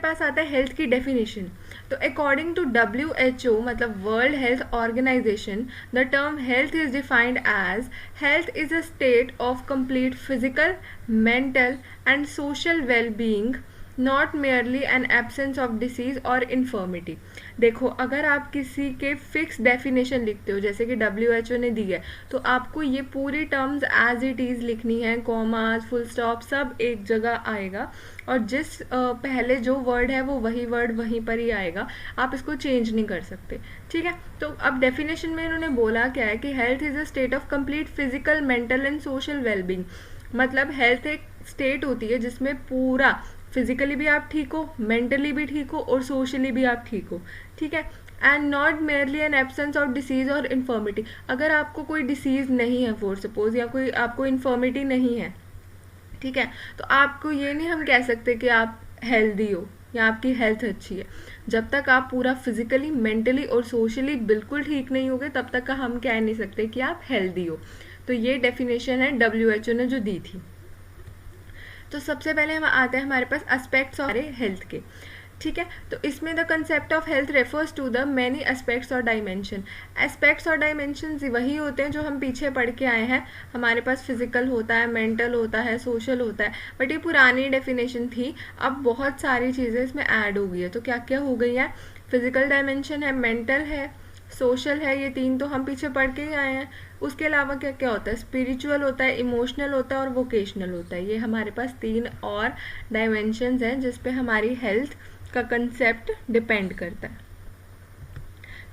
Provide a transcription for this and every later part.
पास आता है हेल्थ की डेफिनेशन। तो अकॉर्डिंग टू WHO मतलब world health organisation, the term health is defined as health is a state of complete physical, mental and social well being, not merely an absence of disease or infirmity. देखो, अगर आप किसी के fix definition लिखते हो जैसे कि WHO ने दी है, तो आपको ये पूरी टर्म्स एज इट इज़ लिखनी है, कॉमास, फुल स्टॉप सब एक जगह आएगा, और जिस पहले जो वर्ड है वो वही वर्ड वहीं पर ही आएगा, आप इसको चेंज नहीं कर सकते। ठीक है, तो अब डेफिनेशन में इन्होंने बोला क्या है कि health is a state of complete physical, mental and social wellbeing. मतलब हेल्थ एक स्टेट होती है जिसमें पूरा फिजिकली भी आप ठीक हो, मेंटली भी ठीक हो और सोशली भी आप ठीक हो। ठीक है, and not merely an absence of disease or infirmity. अगर आपको कोई डिसीज नहीं है फॉर सपोज, या कोई आपको इन्फर्मिटी नहीं है, ठीक है, तो आपको ये नहीं हम कह सकते कि आप हेल्दी हो या आपकी हेल्थ अच्छी है। जब तक आप पूरा फिजिकली, मेंटली और सोशली बिल्कुल ठीक नहीं होगे, तब तक का हम कह नहीं सकते कि आप हेल्दी हो। तो ये डेफिनेशन है WHO ने जो दी थी। तो सबसे पहले हम आते हैं हमारे पास एस्पेक्ट्स ऑफ हेल्थ के। ठीक है, तो इसमें the concept of health refers to the many aspects और डायमेंशन। एस्पेक्ट्स और डायमेंशन वही होते हैं जो हम पीछे पढ़ के आए हैं। हमारे पास फिजिकल होता है, मेंटल होता है, सोशल होता है, बट ये पुरानी डेफिनेशन थी। अब बहुत सारी चीज़ें इसमें ऐड हो गई है। तो क्या क्या हो गई है? फिजिकल डायमेंशन है, मेंटल है, सोशल है, ये तीन तो हम पीछे पढ़ के ही आए हैं। उसके अलावा क्या क्या होता है? स्पिरिचुअल होता है, इमोशनल होता है और वोकेशनल होता है। ये हमारे पास तीन और डायमेंशंस हैं जिस पे हमारी हेल्थ का कंसेप्ट डिपेंड करता है।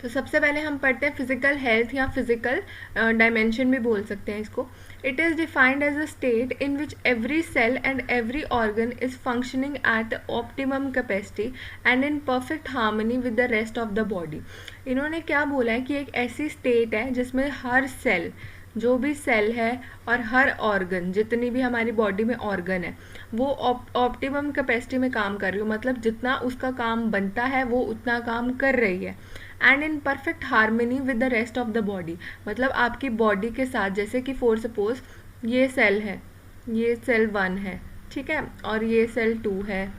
तो सबसे पहले हम पढ़ते हैं फिजिकल हेल्थ, या फिजिकल डायमेंशन भी बोल सकते हैं इसको। It is defined as a state in which every cell and every organ is functioning at optimum capacity and in perfect harmony with the rest of the body. इन्होंने क्या बोला है कि एक ऐसी स्टेट है जिसमें हर सेल, जो भी सेल है, और हर ऑर्गन, जितनी भी हमारी बॉडी में ऑर्गन है, वो ऑप्टिमम कैपेसिटी में काम कर रही हो। मतलब जितना उसका काम बनता है वो उतना काम कर रही है। And in perfect harmony with the rest of the body. मतलब आपकी बॉडी के साथ, जैसे कि फॉर सपोज ये सेल है, ये सेल 1 है, ठीक है, और ये सेल 2 है,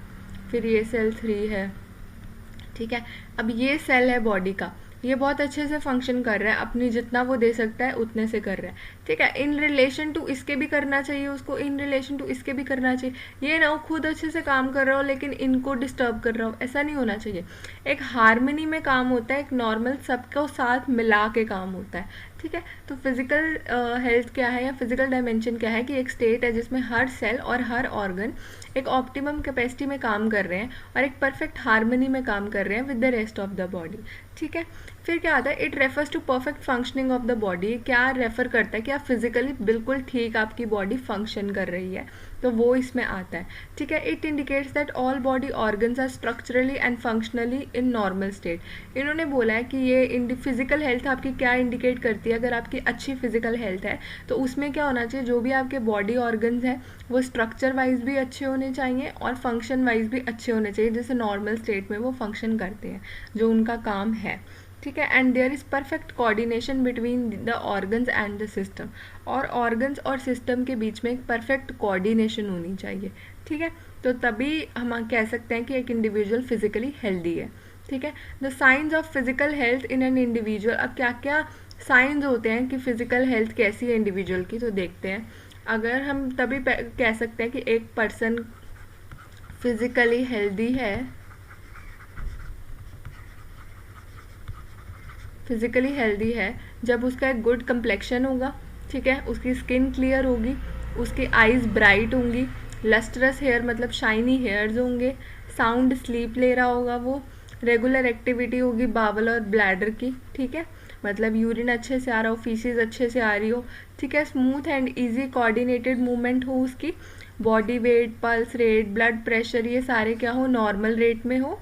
फिर ये सेल 3 है। ठीक है, अब ये सेल है बॉडी का, ये बहुत अच्छे से फंक्शन कर रहा है, अपनी जितना वो दे सकता है उतने से कर रहा है। ठीक है, इन रिलेशन टू इसके भी करना चाहिए उसको, इन रिलेशन टू इसके भी करना चाहिए। ये ना हो खुद अच्छे से काम कर रहा हो लेकिन इनको डिस्टर्ब कर रहा हो, ऐसा नहीं होना चाहिए। एक हार्मनी में काम होता है, एक नॉर्मल सबको साथ मिला के काम होता है। ठीक है, तो फिजिकल हेल्थ क्या है, या फिजिकल डायमेंशन क्या है कि एक स्टेट है जिसमें हर सेल और हर ऑर्गन एक ऑप्टिमम कैपेसिटी में काम कर रहे हैं और एक परफेक्ट हार्मनी में काम कर रहे हैं with the rest of the body. ठीक है, फिर क्या आता है? It refers to perfect functioning of the body. क्या रेफर करता है कि आप फिजिकली बिल्कुल ठीक आपकी बॉडी फंक्शन कर रही है, तो वो इसमें आता है। ठीक है, it indicates that all body organs are structurally and functionally in normal state. इन्होंने बोला है कि ये फिजिकल हेल्थ आपकी क्या इंडिकेट करती है। अगर आपकी अच्छी फिजिकल हेल्थ है तो उसमें क्या होना चाहिए, जो भी आपके बॉडी ऑर्गन्स हैं वो स्ट्रक्चर वाइज भी अच्छे होने चाहिए और फंक्शन वाइज भी अच्छे होने चाहिए, जैसे नॉर्मल स्टेट में वो फंक्शन करते हैं, जो उनका काम है। ठीक है, and there is perfect coordination between the organs and the system. और ऑर्गन्स और सिस्टम के बीच में एक परफेक्ट कोऑर्डिनेशन होनी चाहिए। ठीक है, तो तभी हम कह सकते हैं कि एक इंडिविजुअल फिजिकली हेल्दी है। ठीक है, the science of physical health in an individual. अब क्या क्या साइंस होते हैं कि फिजिकल हेल्थ कैसी है इंडिविजुअल की, तो देखते हैं। अगर हम तभी कह सकते हैं कि एक पर्सन फिजिकली हेल्दी है, फिजिकली हेल्दी है जब उसका एक गुड कंप्लेक्शन होगा। ठीक है, उसकी स्किन क्लियर होगी, उसकी आईज ब्राइट होंगी, लस्ट्रस हेयर मतलब शाइनी हेयर्स होंगे, साउंड स्लीप ले रहा होगा, वो रेगुलर एक्टिविटी होगी बावल और ब्लैडर की। ठीक है, मतलब यूरिन अच्छे से आ रहा हो, फीसिस अच्छे से आ रही हो। ठीक है, smooth and easy coordinated movement हो उसकी, body weight, pulse rate, blood pressure, ये सारे क्या हो, नॉर्मल रेट में हो।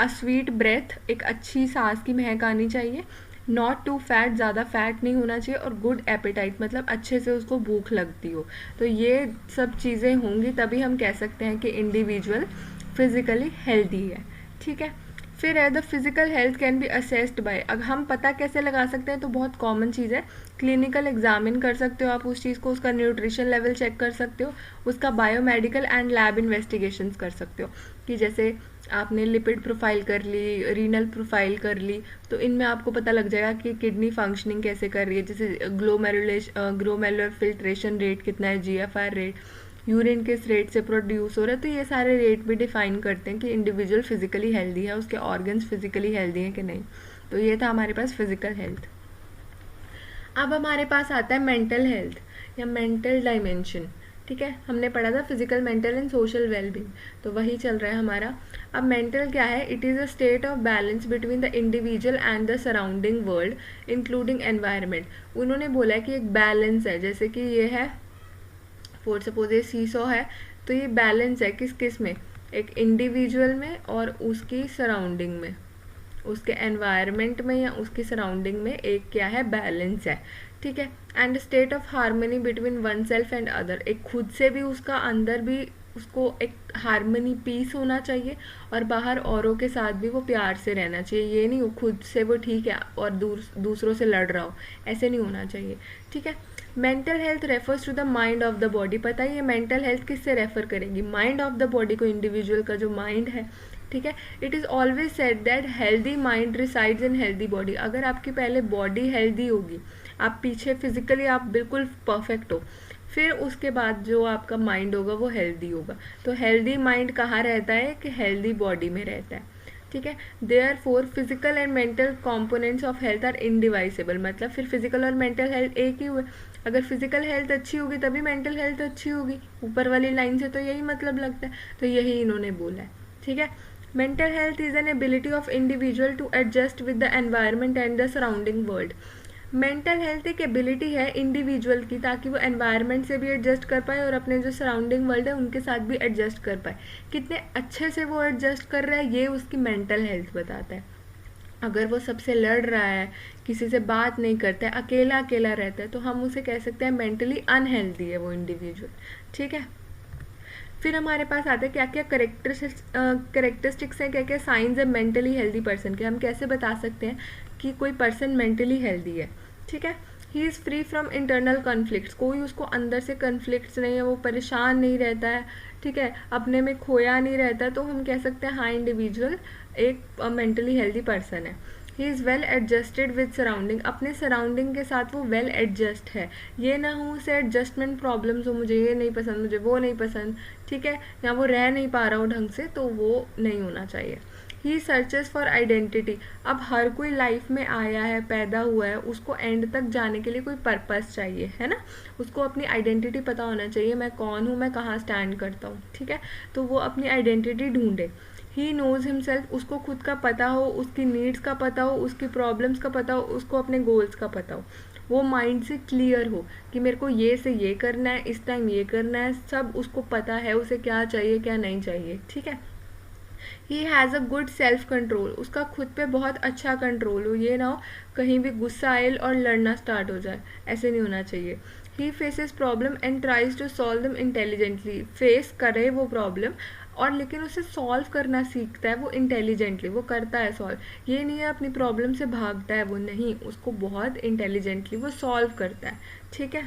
स्वीट ब्रेथ, एक अच्छी सांस की महक आनी चाहिए। नॉट टू फैट, ज़्यादा फैट नहीं होना चाहिए। और गुड एपेटाइट, मतलब अच्छे से उसको भूख लगती हो। तो ये सब चीज़ें होंगी तभी हम कह सकते हैं कि इंडिविजुअल फिजिकली हेल्दी है। ठीक है, फिर है the physical health can be assessed by. अब हम पता कैसे लगा सकते हैं, तो बहुत कॉमन चीज़ है, क्लिनिकल एग्जामिन कर सकते हो आप उस चीज़ को, उसका न्यूट्रिशन लेवल चेक कर सकते हो, उसका बायोमेडिकल एंड लैब इन्वेस्टिगेशंस कर सकते हो कि जैसे आपने लिपिड प्रोफाइल कर ली, रीनल प्रोफाइल कर ली, तो इनमें आपको पता लग जाएगा कि किडनी फंक्शनिंग कैसे कर रही है, जैसे ग्लोमेरुलर फिल्ट्रेशन रेट कितना है, जीएफआर रेट, यूरिन किस रेट से प्रोड्यूस हो रहा है। तो ये सारे रेट भी डिफाइन करते हैं कि इंडिविजुअल फिजिकली हेल्दी है, उसके ऑर्गन्स फिजिकली हेल्दी हैं कि नहीं। तो ये था हमारे पास फिजिकल हेल्थ। अब हमारे पास आता है मेंटल हेल्थ या मेंटल डायमेंशन। ठीक है, हमने पढ़ा था physical, mental and social wellbeing, तो वही चल रहा है हमारा। अब मेंटल क्या है? It is a state of balance between the individual and the surrounding world including environment. उन्होंने बोला है कि एक बैलेंस है, जैसे कि ये है फॉर सपोज ये सीसो है, तो ये बैलेंस है किस किस में? एक इंडिविजुअल में और उसकी सराउंडिंग में, उसके एनवायरनमेंट में या उसकी सराउंडिंग में एक क्या है? बैलेंस है। ठीक है, and state of harmony between one self and other, एक खुद से भी उसका अंदर भी उसको एक हार्मनी पीस होना चाहिए, और बाहर औरों के साथ भी वो प्यार से रहना चाहिए। ये नहीं हो खुद से वो ठीक है और दूसरों से लड़ रहा हो, ऐसे नहीं होना चाहिए। ठीक है, mental health refers to the mind of the body. पता है ये मेंटल हेल्थ किससे रेफर करेंगी? माइंड ऑफ द बॉडी को, इंडिविजुअल का जो माइंड है। ठीक है, it is always said that healthy mind resides in healthy body. अगर आपकी पहले बॉडी हेल्दी होगी, आप पीछे फिजिकली आप बिल्कुल परफेक्ट हो, फिर उसके बाद जो आपका माइंड होगा वो हेल्दी होगा। तो हेल्दी माइंड कहाँ रहता है? कि हेल्दी बॉडी में रहता है। ठीक है, therefore physical and mental components of health are indivisible. मतलब फिर फिजिकल और मेंटल हेल्थ एक ही हुए। अगर फिजिकल हेल्थ अच्छी होगी तभी मेंटल हेल्थ अच्छी होगी, ऊपर वाली लाइन से तो यही मतलब लगता है। तो यही इन्होंने बोला है। ठीक है, mental health is an ability of individual to adjust with the environment and the surrounding world. Mental health एक एबिलिटी है इंडिविजुअल की, ताकि वो एनवायरनमेंट से भी एडजस्ट कर पाए और अपने जो सराउंडिंग वर्ल्ड है उनके साथ भी एडजस्ट कर पाए। कितने अच्छे से वो एडजस्ट कर रहा है ये उसकी मेंटल हेल्थ बताता है। अगर वो सबसे लड़ रहा है, किसी से बात नहीं करता है, अकेला अकेला रहता है, तो हम उसे कह सकते हैं मेंटली अनहेल्दी है वो इंडिविजुअल। ठीक है, फिर हमारे पास आते हैं क्या क्या करेक्टरिस्टिक्स हैं, क्या क्या साइंस है मेंटली हेल्दी पर्सन के। हम कैसे बता सकते हैं कि कोई पर्सन मेंटली हेल्दी है? ठीक है, he is free from internal conflicts, कोई उसको अंदर से कन्फ्लिक्ट्स नहीं है, वो परेशान नहीं रहता है। ठीक है, अपने में खोया नहीं रहता है, तो हम कह सकते हैं हाँ इंडिविजुअल एक मेंटली हेल्दी पर्सन है। He is well adjusted with surrounding, अपने सराउंडिंग के साथ वो वेल एडजस्ट है। ये ना हो उसे एडजस्टमेंट प्रॉब्लम्स हो, मुझे ये नहीं पसंद, मुझे वो नहीं पसंद। ठीक है, या वो रह नहीं पा रहा हो ढंग से, तो वो नहीं होना चाहिए। ही सर्चेस फॉर आइडेंटिटी, अब हर कोई लाइफ में आया है, पैदा हुआ है, उसको एंड तक जाने के लिए कोई पर्पस चाहिए, है ना। उसको अपनी आइडेंटिटी पता होना चाहिए, मैं कौन हूँ, मैं कहाँ स्टैंड करता हूँ। ठीक है, तो वो अपनी आइडेंटिटी ढूंढे। ही नोज हिमसेल्फ, उसको खुद का पता हो, उसकी नीड्स का पता हो, उसकी प्रॉब्लम्स का पता हो, उसको अपने गोल्स का पता हो। वो माइंड से क्लियर हो कि मेरे को ये से ये करना है, इस टाइम ये करना है, सब उसको पता है, उसे क्या चाहिए क्या नहीं चाहिए। ठीक है, he has a good self control, उसका खुद पे बहुत अच्छा कंट्रोल हो, ये ना हो कहीं भी गुस्सा आए और लड़ना स्टार्ट हो जाए, ऐसे नहीं होना चाहिए। He faces problem and tries to solve them intelligently, face करे वो प्रॉब्लम और लेकिन उसे सॉल्व करना सीखता है वो इंटेलिजेंटली, वो करता है सॉल्व। ये नहीं है अपनी प्रॉब्लम से भागता है वो, नहीं, उसको बहुत इंटेलिजेंटली वो सॉल्व करता है। ठीक है,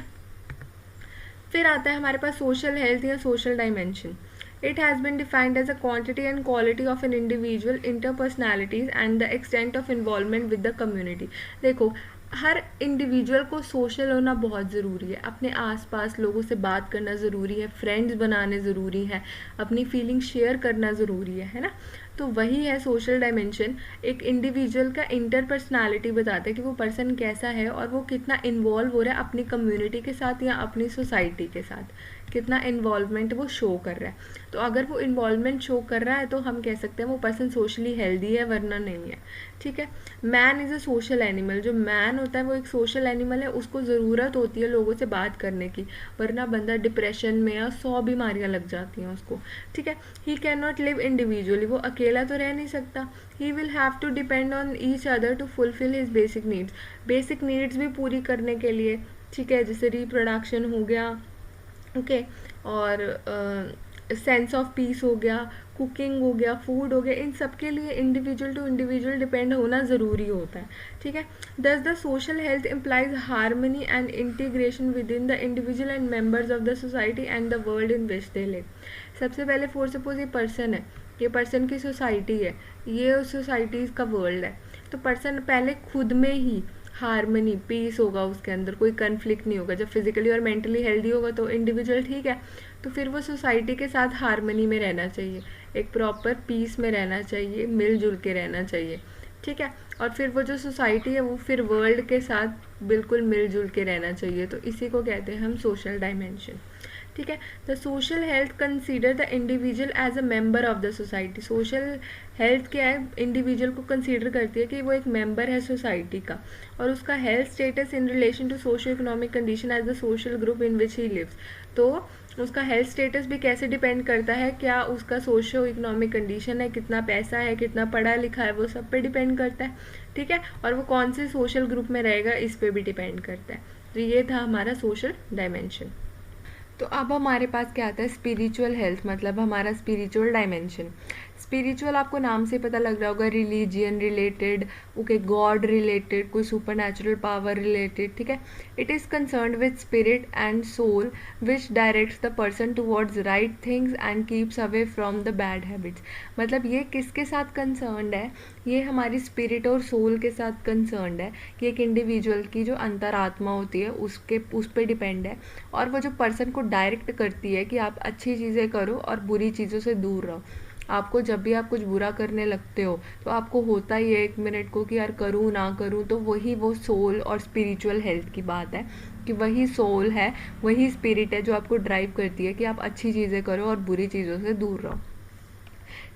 फिर आता है हमारे पास सोशल हेल्थ या social dimension. It has been defined as a quantity and quality of an individual interpersonalities and the extent of involvement with the community। देखो, हर इंडिविजुअल को सोशल होना बहुत ज़रूरी है, अपने आसपास लोगों से बात करना ज़रूरी है, फ्रेंड्स बनाने ज़रूरी है, अपनी फीलिंग शेयर करना ज़रूरी है ना। तो वही है सोशल डायमेंशन। एक इंडिविजुअल का इंटरपर्सनैलिटी बताता है कि वो पर्सन कैसा है और वो कितना इन्वॉल्व हो रहा है अपनी कम्युनिटी के साथ या अपनी सोसाइटी के साथ, कितना इन्वॉल्वमेंट वो शो कर रहा है। तो अगर वो इन्वॉल्वमेंट शो कर रहा है तो हम कह सकते हैं वो पर्सन सोशली हेल्दी है, वरना नहीं है। ठीक है, man is a social animal, जो मैन होता है वो एक सोशल एनिमल है, उसको ज़रूरत होती है लोगों से बात करने की, वरना बंदा डिप्रेशन में या 100 बीमारियाँ लग जाती हैं उसको। ठीक है, he can not live individually, वो अकेला तो रह नहीं सकता। He will have to depend on each other to fulfil his basic needs, basic needs भी पूरी करने के लिए। ठीक है, जैसे रिप्रोडक्शन हो गया, ओके, और सेंस ऑफ पीस हो गया, कुकिंग हो गया, फूड हो गया, इन सब के लिए इंडिविजुअल टू इंडिविजुअल डिपेंड होना ज़रूरी होता है। ठीक है, दस the social health implies harmony and integration with in the individual and members of the society and the world in which they live. सबसे पहले फॉर सपोज ये पर्सन है, ये पर्सन की सोसाइटी है, ये उस सोसाइटीज़ का वर्ल्ड है। तो पर्सन पहले खुद में ही हारमनी, पीस होगा, उसके अंदर कोई कन्फ्लिक्ट नहीं होगा। जब फिजिकली और मेंटली हेल्दी होगा तो इंडिविजुअल ठीक है, तो फिर वो सोसाइटी के साथ हारमनी में रहना चाहिए, एक प्रॉपर पीस में रहना चाहिए, मिलजुल के रहना चाहिए, ठीक है। और फिर वो जो सोसाइटी है वो फिर वर्ल्ड के साथ बिल्कुल मिलजुल के रहना चाहिए। तो इसी को कहते हैं हम सोशल डायमेंशन, ठीक है। The social health consider the individual as a member of the society. Social health क्या है, इंडिविजुअल को कंसीडर करती है कि वो एक मेंबर है सोसाइटी का, और उसका health status in relation to socio economic condition as the social group in which he lives. तो उसका हेल्थ स्टेटस भी कैसे डिपेंड करता है, क्या उसका सोशो इकोनॉमिक कंडीशन है, कितना पैसा है, कितना पढ़ा लिखा है, वो सब पे डिपेंड करता है, ठीक है। और वो कौन से सोशल ग्रुप में रहेगा इस पे भी डिपेंड करता है। तो ये था हमारा सोशल डायमेंशन। तो अब हमारे पास क्या आता है, स्पिरिचुअल हेल्थ, मतलब हमारा स्पिरिचुअल डायमेंशन। स्पिरिचुअल आपको नाम से पता लग रहा होगा, religion related, okay, god related, कोई सुपर नेचुरल पावर रिलेटेड, ठीक है। It is concerned with spirit and soul which directs the person towards right things and keeps away from the bad habits. मतलब ये किसके साथ कंसर्न्ड है, ये हमारी स्पिरिट और सोल के साथ कंसर्न्ड है, कि एक इंडिविजुअल की जो अंतरात्मा होती है उस पर डिपेंड है, और वो जो पर्सन को डायरेक्ट करती है कि आप अच्छी चीज़ें करो और बुरी चीज़ों से दूर रहो। आपको जब भी आप कुछ बुरा करने लगते हो तो आपको होता ही है 1 मिनट को कि यार करूँ ना करूँ, तो वही वो सोल और स्पिरिचुअल हेल्थ की बात है, कि वही सोल है, वही स्पिरिट है जो आपको ड्राइव करती है कि आप अच्छी चीज़ें करो और बुरी चीज़ों से दूर रहो।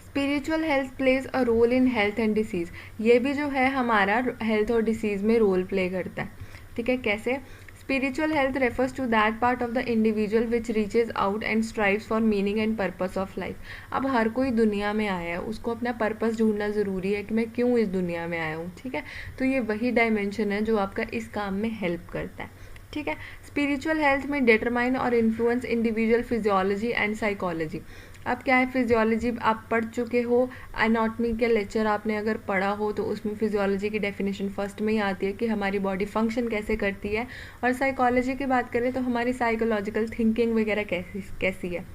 Spiritual health plays a role in health and disease. ये भी जो है हमारा हेल्थ और डिसीज़ में रोल प्ले करता है, ठीक है। कैसे? Spiritual health refers to that part of the individual which reaches out and strives for meaning and purpose of life. अब हर कोई दुनिया में आया है, उसको अपना पर्पस ढूंढना ज़रूरी है कि मैं क्यों इस दुनिया में आया हूँ, ठीक है। तो ये वही डायमेंशन है जो आपका इस काम में हेल्प करता है, ठीक है। स्पिरिचुअल हेल्थ में डिटरमाइन और influence individual physiology and psychology. अब क्या है, फिजियोलॉजी आप पढ़ चुके हो, एनाटॉमी के लेक्चर आपने अगर पढ़ा हो तो उसमें फिजियोलॉजी की डेफिनेशन फर्स्ट में ही आती है कि हमारी बॉडी फंक्शन कैसे करती है, और साइकोलॉजी की बात करें तो हमारी साइकोलॉजिकल थिंकिंग वगैरह कैसी है।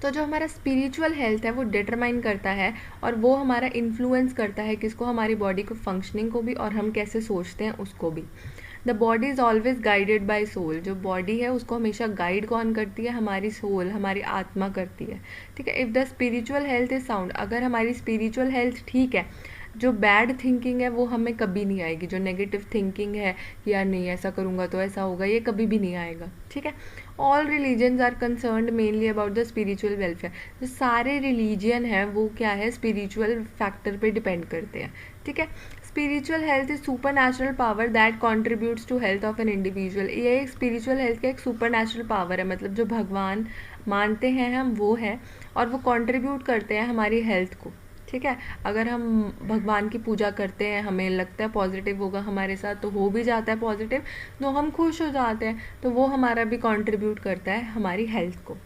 तो जो हमारा स्पिरिचुअल हेल्थ है वो डिटरमाइन करता है और वो हमारा इन्फ्लुएंस करता है किसको, हमारी बॉडी को फंक्शनिंग को भी, और हम कैसे सोचते हैं उसको भी। The body is always guided by soul. जो बॉडी है उसको हमेशा गाइड कौन करती है, हमारी सोल, हमारी आत्मा करती है, ठीक है। If the spiritual health is sound, अगर हमारी स्पिरिचुअल हेल्थ ठीक है, जो बैड थिंकिंग है वो हमें कभी नहीं आएगी, जो नेगेटिव थिंकिंग है कि यार नहीं ऐसा करूँगा तो ऐसा होगा, ये कभी भी नहीं आएगा, ठीक है। All religions are concerned mainly about the spiritual welfare. जो सारे रिलीजियन है वो क्या है, स्पिरिचुअल फैक्टर पे डिपेंड करते हैं, ठीक है। Spiritual health is super natural power that contributes to health of an individual. ये एक स्पिरिचुअल हेल्थ का एक सुपर नेचुरल पावर है, मतलब जो भगवान मानते हैं हम वो है, और वो कॉन्ट्रीब्यूट करते हैं हमारी हेल्थ को, ठीक है। अगर हम भगवान की पूजा करते हैं, हमें लगता है पॉजिटिव होगा हमारे साथ, तो हो भी जाता है पॉजिटिव, तो हम खुश हो जाते हैं, तो वो हमारा भी कंट्रीब्यूट करता है हमारी हेल्थ को।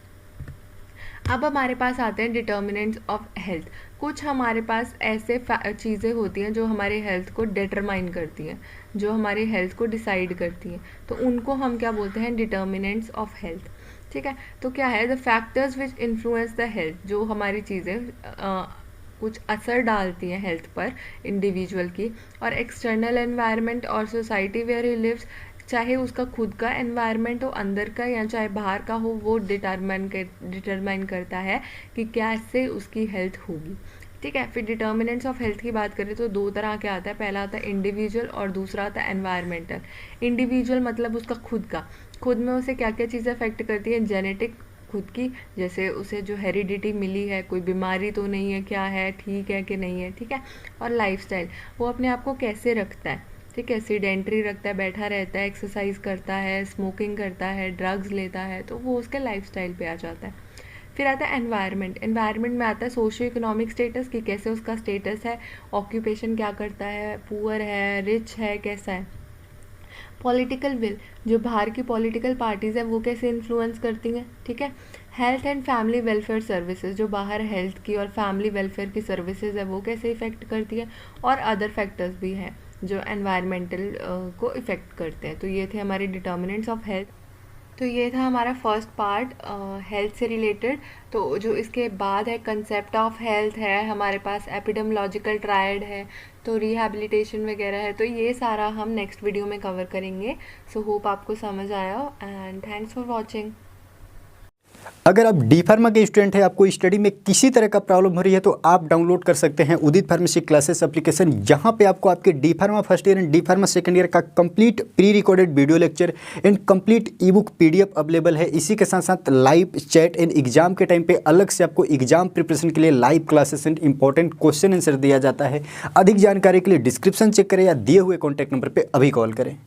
अब हमारे पास आते हैं डिटर्मिनेंट्स ऑफ हेल्थ। कुछ हमारे पास ऐसे चीज़ें होती हैं जो हमारे हेल्थ को डिटरमाइन करती हैं, जो हमारी हेल्थ को डिसाइड करती हैं, तो उनको हम क्या बोलते हैं, डिटर्मिनेंट्स ऑफ हेल्थ, ठीक है। तो क्या है, the factors which influence the health, जो हमारी चीज़ें कुछ असर डालती हैं हेल्थ पर इंडिविजुअल की, और एक्सटर्नल एनवायरनमेंट और सोसाइटी वेयर ही लिव्स, चाहे उसका खुद का एनवायरनमेंट हो अंदर का या चाहे बाहर का हो, वो डिटरमाइन करता है कि कैसे उसकी हेल्थ होगी, ठीक है। फिर डिटर्मिनेंट्स ऑफ हेल्थ की बात करें तो 2 तरह के आता है, पहला आता है इंडिविजुअल और दूसरा आता है एनवायरमेंटल। इंडिविजुअल मतलब उसका खुद में उसे क्या क्या चीज़ें अफेक्ट करती है, जेनेटिक खुद की, जैसे उसे जो हेरिडिटी मिली है, कोई बीमारी तो नहीं है, क्या है, ठीक है कि नहीं है, ठीक है। और लाइफस्टाइल, वो अपने आप को कैसे रखता है, ठीक है, सीडेंट्री रखता है, बैठा रहता है, एक्सरसाइज करता है, स्मोकिंग करता है, ड्रग्स लेता है, तो वो उसके लाइफस्टाइल पे आ जाता है। फिर आता है एनवायरनमेंट। एनवायरनमेंट में आता है सोशो इकोनॉमिक स्टेटस, कि कैसे उसका स्टेटस है, ऑक्यूपेशन क्या करता है, पुअर है, रिच है, कैसा है। पॉलिटिकल विल, जो बाहर की पॉलिटिकल पार्टीज़ हैं वो कैसे इन्फ्लुएंस करती हैं, ठीक है। Health and family welfare services, जो बाहर हेल्थ की और फैमिली वेलफेयर की सर्विसेज है वो कैसे इफ़ेक्ट करती है, और अदर फैक्टर्स भी हैं जो एनवायरमेंटल को इफ़ेक्ट करते हैं। तो ये थे हमारे डिटर्मिनेंट्स ऑफ हेल्थ। तो ये था हमारा फर्स्ट पार्ट हेल्थ से रिलेटेड। तो जो इसके बाद है कंसेप्ट ऑफ हेल्थ है, हमारे पास एपिडेमियोलॉजिकल ट्रायड है, तो रिहैबिलिटेशन वगैरह है। तो ये सारा हम नेक्स्ट वीडियो में कवर करेंगे। सो होप आपको समझ आया एंड थैंक्स फॉर वॉचिंग। अगर आप डी फार्मा के स्टूडेंट हैं, आपको स्टडी में किसी तरह का प्रॉब्लम हो रही है, तो आप डाउनलोड कर सकते हैं उदित फार्मेसी क्लासेस एप्लीकेशन। जहां पे आपको आपके D pharma first year and D pharma second year का complete pre recorded video lecture and complete e book PDF available है। इसी के साथ साथ लाइव चैट एंड एग्जाम के टाइम पे अलग से आपको एग्जाम प्रिपरेशन के लिए live classes and important question answer दिया जाता है। अधिक जानकारी के लिए डिस्क्रिप्शन चेक करें या दिए हुए कॉन्टैक्ट नंबर पर अभी कॉल करें।